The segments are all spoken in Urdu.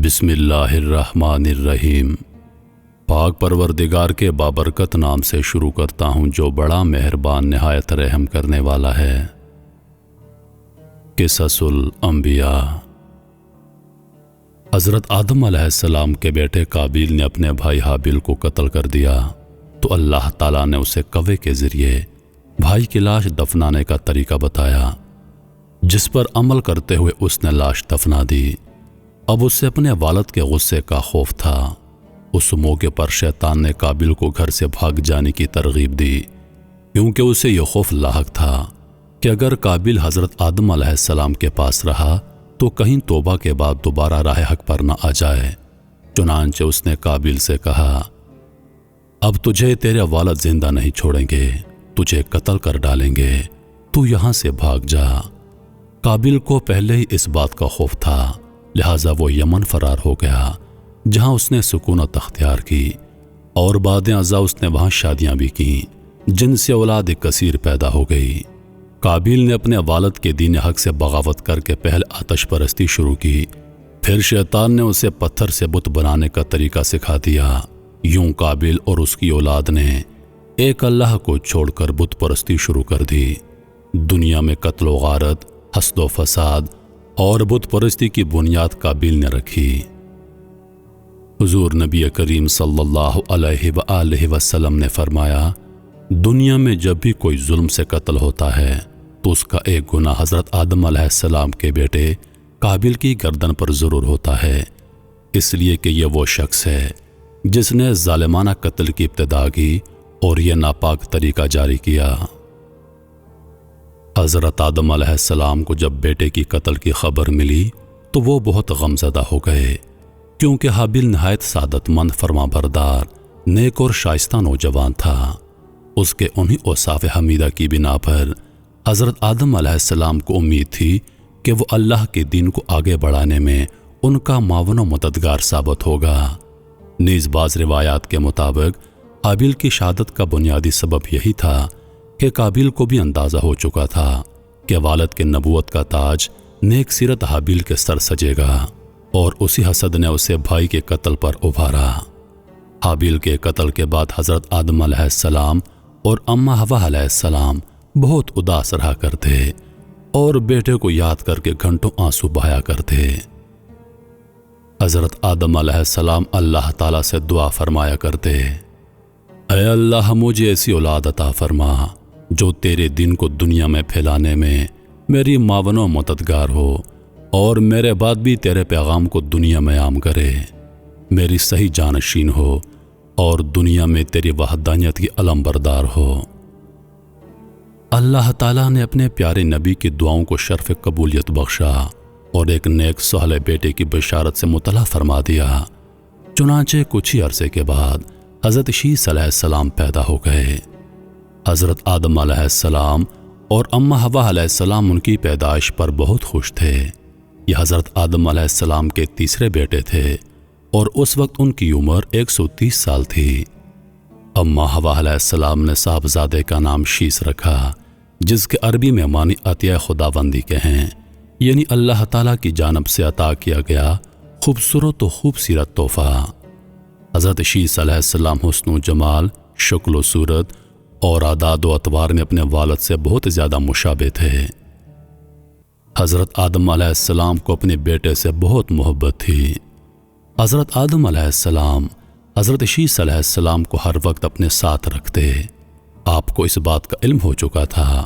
بسم اللہ الرحمن الرحیم۔ پاک پروردگار کے بابرکت نام سے شروع کرتا ہوں جو بڑا مہربان نہایت رحم کرنے والا ہے۔ قصص الانبیاء۔ حضرت آدم علیہ السلام کے بیٹے قابیل نے اپنے بھائی حابیل کو قتل کر دیا تو اللہ تعالیٰ نے اسے کوے کے ذریعے بھائی کی لاش دفنانے کا طریقہ بتایا، جس پر عمل کرتے ہوئے اس نے لاش دفنا دی۔ اب اسے اپنے والد کے غصے کا خوف تھا۔ اس موقع پر شیطان نے قابیل کو گھر سے بھاگ جانے کی ترغیب دی، کیونکہ اسے یہ خوف لاحق تھا کہ اگر قابیل حضرت آدم علیہ السلام کے پاس رہا تو کہیں توبہ کے بعد دوبارہ راہ حق پر نہ آ جائے۔ چنانچہ اس نے قابیل سے کہا، اب تجھے تیرے والد زندہ نہیں چھوڑیں گے، تجھے قتل کر ڈالیں گے، تو یہاں سے بھاگ جا۔ قابیل کو پہلے ہی اس بات کا خوف تھا، لہٰذا وہ یمن فرار ہو گیا، جہاں اس نے سکونت اختیار کی، اور بعد ازاں اس نے وہاں شادیاں بھی کیں، جن سے اولاد کثیر پیدا ہو گئی۔ قابیل نے اپنے والد کے دین حق سے بغاوت کر کے پہل آتش پرستی شروع کی، پھر شیطان نے اسے پتھر سے بت بنانے کا طریقہ سکھا دیا۔ یوں قابیل اور اس کی اولاد نے ایک اللہ کو چھوڑ کر بت پرستی شروع کر دی۔ دنیا میں قتل و غارت، حسد و فساد اور بت پرستی کی بنیاد قابیل نے رکھی۔ حضور نبی کریم صلی اللہ علیہ وآلہ وسلم نے فرمایا، دنیا میں جب بھی کوئی ظلم سے قتل ہوتا ہے تو اس کا ایک گناہ حضرت آدم علیہ السلام کے بیٹے قابیل کی گردن پر ضرور ہوتا ہے، اس لیے کہ یہ وہ شخص ہے جس نے ظالمانہ قتل کی ابتدا کی اور یہ ناپاک طریقہ جاری کیا۔ حضرت آدم علیہ السلام کو جب بیٹے کی قتل کی خبر ملی تو وہ بہت غمزدہ ہو گئے، کیونکہ حابیل نہایت سعادت مند، فرما بردار، نیک اور شائستہ نوجوان تھا۔ اس کے انہی اوصاف حمیدہ کی بنا پر حضرت آدم علیہ السلام کو امید تھی کہ وہ اللہ کے دین کو آگے بڑھانے میں ان کا معاون و مددگار ثابت ہوگا۔ نیز بعض روایات کے مطابق حابیل کی شہادت کا بنیادی سبب یہی تھا کہ قابیل کو بھی اندازہ ہو چکا تھا کہ والد کے نبوت کا تاج نیک سیرت حابیل کے سر سجے گا، اور اسی حسد نے اسے بھائی کے قتل پر ابھارا۔ حابیل کے قتل کے بعد حضرت آدم علیہ السلام اور اماں حوا علیہ السلام بہت اداس رہا کرتے اور بیٹے کو یاد کر کے گھنٹوں آنسو بہایا کرتے۔ حضرت آدم علیہ السلام اللہ تعالیٰ سے دعا فرمایا کرتے، اے اللہ مجھے ایسی اولاد عطا فرما جو تیرے دین کو دنیا میں پھیلانے میں میری معاون و مددگار ہو، اور میرے بعد بھی تیرے پیغام کو دنیا میں عام کرے، میری صحیح جانشین ہو اور دنیا میں تیری وحدانیت کی علم بردار ہو۔ اللہ تعالیٰ نے اپنے پیارے نبی کی دعاؤں کو شرف قبولیت بخشا اور ایک نیک صالح بیٹے کی بشارت سے مطلع فرما دیا۔ چنانچہ کچھ ہی عرصے کے بعد حضرت شیس علیہ السلام پیدا ہو گئے۔ حضرت آدم علیہ السلام اور اماں حوا علیہ السلام ان کی پیدائش پر بہت خوش تھے۔ یہ حضرت آدم علیہ السلام کے تیسرے بیٹے تھے اور اس وقت ان کی عمر 130 سال تھی۔ اماں حوا علیہ السلام نے صاحبزادے کا نام شیس رکھا، جس کے عربی میں معنی عطیہ خداوندی کے ہیں، یعنی اللہ تعالیٰ کی جانب سے عطا کیا گیا خوبصورت و خوبصورت تحفہ۔ حضرت شیس علیہ السلام حسن و جمال، شکل و صورت اور اعداد و اطوار میں اپنے والد سے بہت زیادہ مشابہ تھے۔ حضرت آدم علیہ السلام کو اپنے بیٹے سے بہت محبت تھی۔ حضرت آدم علیہ السلام حضرت شیس علیہ السلام کو ہر وقت اپنے ساتھ رکھتے۔ آپ کو اس بات کا علم ہو چکا تھا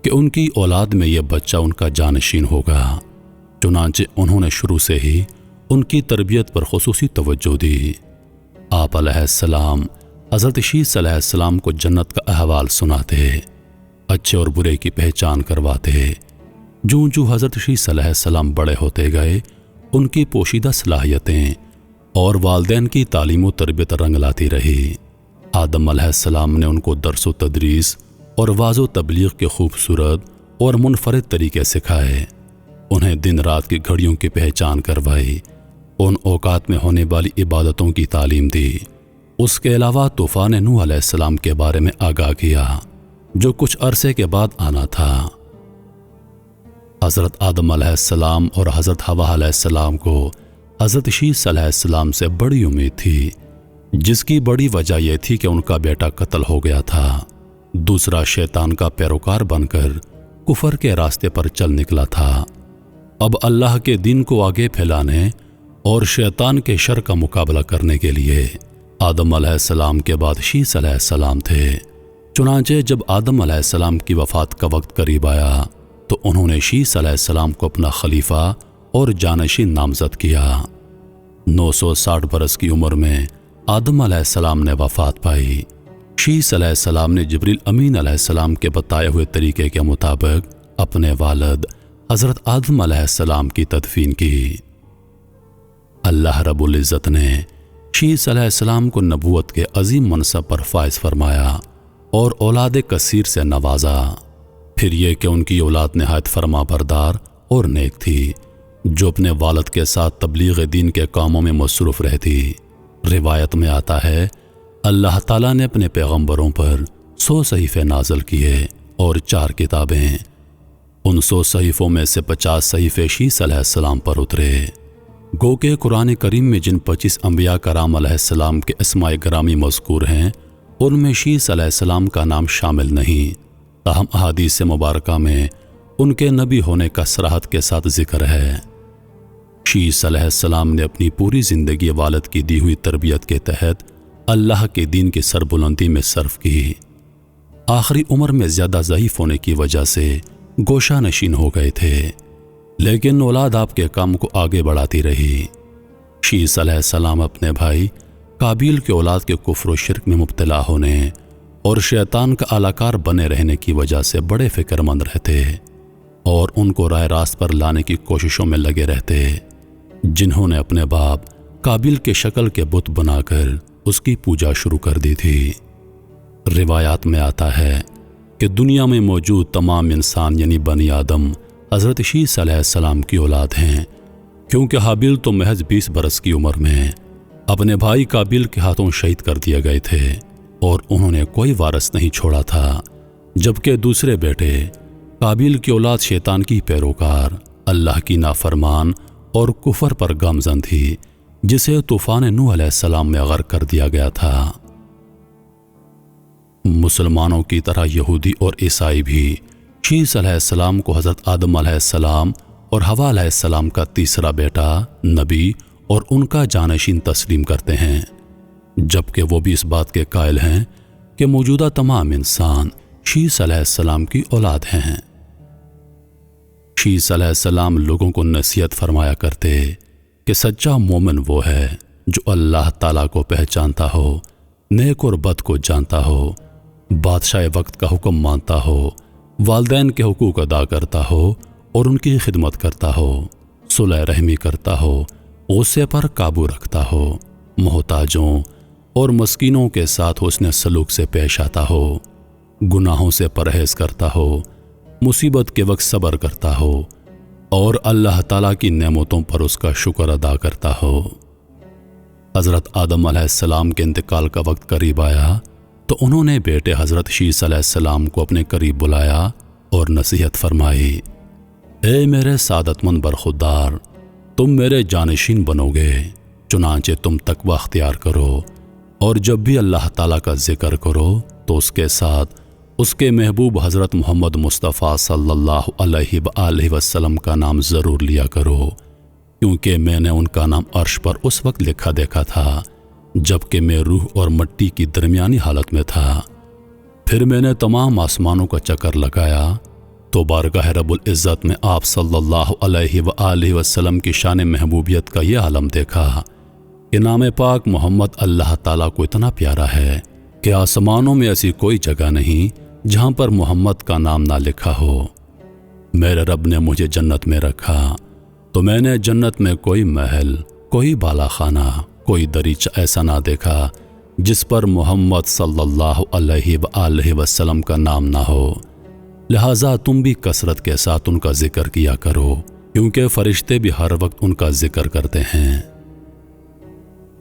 کہ ان کی اولاد میں یہ بچہ ان کا جانشین ہوگا، چنانچہ انہوں نے شروع سے ہی ان کی تربیت پر خصوصی توجہ دی۔ آپ علیہ السلام حضرت شیس علیہ السلام کو جنت کا احوال سناتے، اچھے اور برے کی پہچان کرواتے۔ جو حضرت شیس علیہ السلام بڑے ہوتے گئے، ان کی پوشیدہ صلاحیتیں اور والدین کی تعلیم و تربیت رنگ لاتی رہی۔ آدم علیہ السلام نے ان کو درس و تدریس اور واعظ و تبلیغ کے خوبصورت اور منفرد طریقے سکھائے، انہیں دن رات کی گھڑیوں کی پہچان کروائی، ان اوقات میں ہونے والی عبادتوں کی تعلیم دی۔ اس کے علاوہ طوفان نوح علیہ السلام کے بارے میں آگاہ کیا، جو کچھ عرصے کے بعد آنا تھا۔ حضرت آدم علیہ السلام اور حضرت حوا علیہ السلام کو حضرت شیس علیہ السلام سے بڑی امید تھی، جس کی بڑی وجہ یہ تھی کہ ان کا بیٹا قتل ہو گیا تھا۔ دوسرا شیطان کا پیروکار بن کر کفر کے راستے پر چل نکلا تھا۔ اب اللہ کے دین کو آگے پھیلانے اور شیطان کے شر کا مقابلہ کرنے کے لیے آدم علیہ السلام کے بعد شیس علیہ السلام تھے۔ چنانچہ جب آدم علیہ السلام کی وفات کا وقت قریب آیا تو انہوں نے شیس علیہ السلام کو اپنا خلیفہ اور جانشین نامزد کیا۔ 960 برس کی عمر میں آدم علیہ السلام نے وفات پائی۔ شیس علیہ السلام نے جبریل امین علیہ السلام کے بتائے ہوئے طریقے کے مطابق اپنے والد حضرت آدم علیہ السلام کی تدفین کی۔ اللہ رب العزت نے شیس علیہ السلام کو نبوت کے عظیم منصب پر فائز فرمایا اور اولاد کثیر سے نوازا۔ پھر یہ کہ ان کی اولاد نہایت فرما بردار اور نیک تھی، جو اپنے والد کے ساتھ تبلیغ دین کے کاموں میں مصروف رہتی۔ روایت میں آتا ہے اللہ تعالیٰ نے اپنے پیغمبروں پر 100 صحیفے نازل کیے اور 4 کتابیں۔ ان 100 صحیفوں میں سے 50 صحیفے شیس علیہ السلام پر اترے۔ گو کہ قرآن کریم میں جن 25 انبیاء کرام علیہ السلام کے اسماء گرامی مذکور ہیں، ان میں شیس علیہ السلام کا نام شامل نہیں، تاہم احادیث مبارکہ میں ان کے نبی ہونے کا صراحت کے ساتھ ذکر ہے۔ شیس علیہ السلام نے اپنی پوری زندگی والد کی دی ہوئی تربیت کے تحت اللہ کے دین کی سربلندی میں صرف کی۔ آخری عمر میں زیادہ ضعیف ہونے کی وجہ سے گوشہ نشین ہو گئے تھے، لیکن اولاد آپ کے کام کو آگے بڑھاتی رہی۔ شیس علیہ السلام اپنے بھائی قابیل کے اولاد کے کفر و شرک میں مبتلا ہونے اور شیطان کا اعلیٰ بنے رہنے کی وجہ سے بڑے فکر مند رہتے اور ان کو راہ راست پر لانے کی کوششوں میں لگے رہتے، جنہوں نے اپنے باپ قابیل کے شکل کے بت بنا کر اس کی پوجا شروع کر دی تھی۔ روایات میں آتا ہے کہ دنیا میں موجود تمام انسان یعنی بنی آدم حضرت شیس علیہ السلام کی اولاد ہیں، کیونکہ حابیل تو محض 20 برس کی عمر میں اپنے بھائی قابیل کے ہاتھوں شہید کر دیے گئے تھے اور انہوں نے کوئی وارث نہیں چھوڑا تھا، جبکہ دوسرے بیٹے قابیل کی اولاد شیطان کی پیروکار، اللہ کی نافرمان اور کفر پر گامزن تھی، جسے طوفان نوح علیہ السلام میں غرق کر دیا گیا تھا۔ مسلمانوں کی طرح یہودی اور عیسائی بھی شیس علیہ السلام کو حضرت آدم علیہ السلام اور حوا علیہ السلام کا تیسرا بیٹا، نبی اور ان کا جانشین تسلیم کرتے ہیں، جبکہ وہ بھی اس بات کے قائل ہیں کہ موجودہ تمام انسان شیس علیہ السلام کی اولاد ہیں۔ شیس علیہ السلام لوگوں کو نصیحت فرمایا کرتے کہ سچا مومن وہ ہے جو اللہ تعالیٰ کو پہچانتا ہو، نیک اور بد کو جانتا ہو، بادشاہ وقت کا حکم مانتا ہو، والدین کے حقوق ادا کرتا ہو اور ان کی خدمت کرتا ہو، صلح رحمی کرتا ہو، غصے پر قابو رکھتا ہو، محتاجوں اور مسکینوں کے ساتھ حسن سلوک سے پیش آتا ہو، گناہوں سے پرہیز کرتا ہو، مصیبت کے وقت صبر کرتا ہو اور اللہ تعالیٰ کی نعمتوں پر اس کا شکر ادا کرتا ہو۔ حضرت آدم علیہ السلام کے انتقال کا وقت قریب آیا تو انہوں نے بیٹے حضرت شیس علیہ السلام کو اپنے قریب بلایا اور نصیحت فرمائی، اے میرے سعادت مند برخوردار، تم میرے جانشین بنو گے، چنانچہ تم تقوی اختیار کرو اور جب بھی اللہ تعالیٰ کا ذکر کرو تو اس کے ساتھ اس کے محبوب حضرت محمد مصطفیٰ صلی اللہ علیہ وآلہ وسلم کا نام ضرور لیا کرو، کیونکہ میں نے ان کا نام عرش پر اس وقت لکھا دیکھا تھا جبکہ میں روح اور مٹی کی درمیانی حالت میں تھا۔ پھر میں نے تمام آسمانوں کا چکر لگایا تو بارگاہ رب العزت میں آپ صلی اللہ علیہ وآلہ وسلم کی شان محبوبیت کا یہ عالم دیکھا کہ نام پاک محمد اللہ تعالیٰ کو اتنا پیارا ہے کہ آسمانوں میں ایسی کوئی جگہ نہیں جہاں پر محمد کا نام نہ لکھا ہو۔ میرے رب نے مجھے جنت میں رکھا تو میں نے جنت میں کوئی محل، کوئی بالا خانہ، کوئی دریچہ ایسا نہ دیکھا جس پر محمد صلی اللہ علیہ وآلہ وسلم کا نام نہ ہو، لہٰذا تم بھی کثرت کے ساتھ ان کا ذکر کیا کرو، کیونکہ فرشتے بھی ہر وقت ان کا ذکر کرتے ہیں۔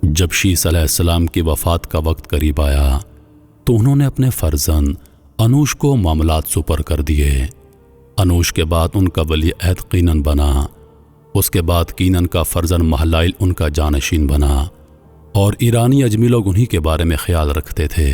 جب شیس علیہ السلام کی وفات کا وقت قریب آیا تو انہوں نے اپنے فرزند انوش کو معاملات سپر کر دیے۔ انوش کے بعد ان کا ولی عہد قینن بنا اس کے بعد کینن کا فرزند مہلائل ان کا جانشین بنا، اور ایرانی اجمی لوگ انہی کے بارے میں خیال رکھتے تھے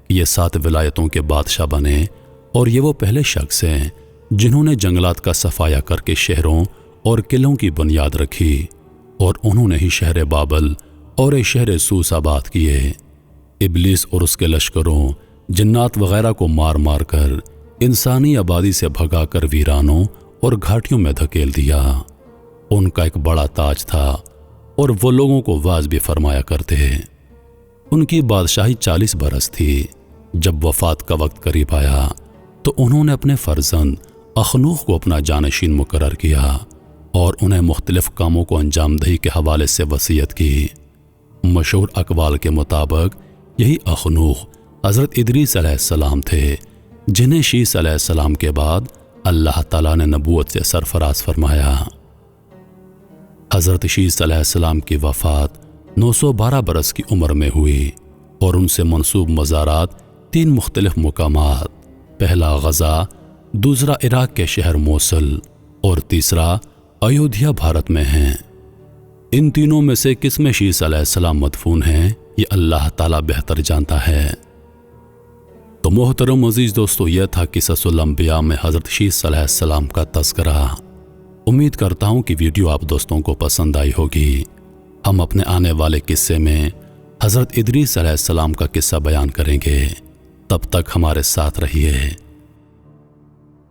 کہ یہ 7 ولایتوں کے بادشاہ بنے، اور یہ وہ پہلے شخص ہیں جنہوں نے جنگلات کا صفایا کر کے شہروں اور قلعوں کی بنیاد رکھی، اور انہوں نے ہی شہر بابل اور شہر سوس آباد کیے۔ ابلیس اور اس کے لشکروں، جنات وغیرہ کو مار مار کر انسانی آبادی سے بھگا کر ویرانوں اور گھاٹیوں میں دھکیل دیا۔ ان کا ایک بڑا تاج تھا اور وہ لوگوں کو واعظ بھی فرمایا کرتے۔ ان کی بادشاہی 40 برس تھی۔ جب وفات کا وقت قریب آیا تو انہوں نے اپنے فرزند اخنوخ کو اپنا جانشین مقرر کیا اور انہیں مختلف کاموں کو انجام دہی کے حوالے سے وصیت کی۔ مشہور اقوال کے مطابق یہی اخنوخ حضرت ادریس علیہ السلام تھے، جنہیں شیس علیہ السلام کے بعد اللہ تعالیٰ نے نبوت سے سرفراز فرمایا۔ حضرت شیس علیہ السلام کی وفات 912 برس کی عمر میں ہوئی، اور ان سے منسوب مزارات 3 مختلف مقامات، پہلا غزہ، دوسرا عراق کے شہر موصل، اور تیسرا ایودھیا بھارت میں ہیں۔ ان تینوں میں سے کس میں شیس علیہ السلام مدفون ہیں، یہ اللہ تعالیٰ بہتر جانتا ہے۔ تو محترم عزیز دوستو، یہ تھا قصص الانبیاء میں حضرت شیس علیہ السلام کا تذکرہ۔ امید کرتا ہوں کہ ویڈیو آپ دوستوں کو پسند آئی ہوگی۔ ہم اپنے آنے والے قصے میں حضرت ادریس علیہ السلام کا قصہ بیان کریں گے۔ تب تک ہمارے ساتھ رہیے۔